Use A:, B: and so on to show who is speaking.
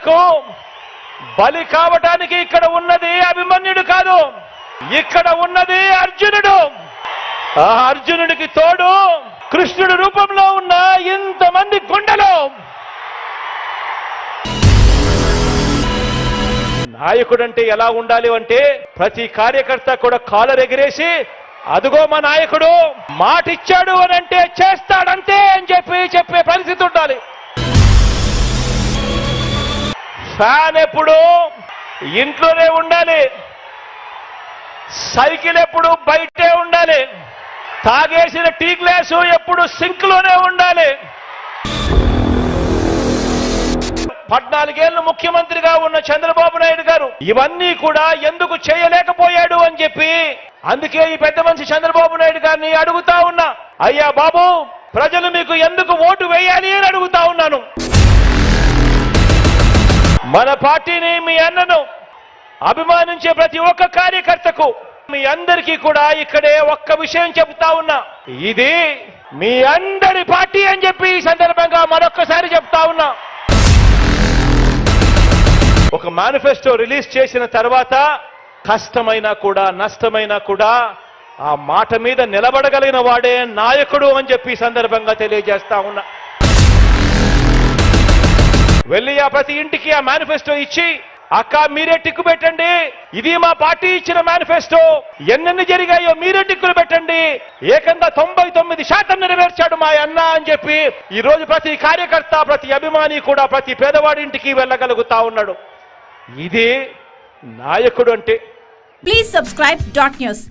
A: కుట్రకు బలి కావటానికి ఇక్కడ ఉన్నది అభిమన్యుడు కాదు, ఇక్కడ ఉన్నది అర్జునుడు. ఆ అర్జునుడికి తోడు కృష్ణుడి రూపంలో ఉన్న ఇంతమంది గుండెలు. నాయకుడంటే ఎలా ఉండాలి అంటే ప్రతి కార్యకర్త కూడా కాలర్ ఎగిరేసి అదుగో మా నాయకుడు మాట ఇచ్చాడు అని అంటే చేస్తాడంతే అని చెప్పే పరిస్థితి ఉండాలి. ఫ్యాన్ ఎప్పుడు ఇంట్లోనే ఉండాలి, సైకిల్ ఎప్పుడు బయటే ఉండాలి, తాగేసిన టీ గ్లాసు ఎప్పుడు సింక్ లోనే ఉండాలి. 14 ఏళ్లు ముఖ్యమంత్రిగా ఉన్న చంద్రబాబు నాయుడు గారు ఇవన్నీ కూడా ఎందుకు చేయలేకపోయాడు అని చెప్పి అందుకే ఈ పెద్ద మనిషి చంద్రబాబు నాయుడు గారిని అడుగుతా ఉన్నా, అయ్యా బాబు ప్రజలు మీకు ఎందుకు ఓటు వేయాలి అని అడుగుతా ఉన్నాను. మన పార్టీని, మీ అన్నను అభిమానించే ప్రతి ఒక్క కార్యకర్తకు మీ అందరికీ కూడా ఇక్కడే ఒక్క విషయం చెబుతా ఉన్నా, ఇది మీ అందరి పార్టీ అని చెప్పి ఈ సందర్భంగా మరొక్కసారి చెప్తా ఉన్నా. ఒక మేనిఫెస్టో రిలీజ్ చేసిన తర్వాత కష్టమైనా కూడా నష్టమైనా కూడా ఆ మాట మీద నిలబడగలిగిన వాడే నాయకుడు అని చెప్పి ఈ సందర్భంగా తెలియజేస్తా ఉన్నా. వెళ్ళి ఆ ప్రతి ఇంటికి ఆ మేనిఫెస్టో ఇచ్చి అక్క మీరే టిక్కు పెట్టండి, ఇది మా పార్టీ ఇచ్చిన మేనిఫెస్టో, ఎన్నెన్ని జరిగాయో మీరే టిక్కులు పెట్టండి, ఏకంగా 99% నెరవేర్చాడు మా అన్న అని చెప్పి ఈ రోజు ప్రతి కార్యకర్త, ప్రతి అభిమాని కూడా ప్రతి పేదవాడి ఇంటికి వెళ్ళగలుగుతా ఉన్నాడు. ఇది నాయకుడు అంటే.
B: Please subscribe .news.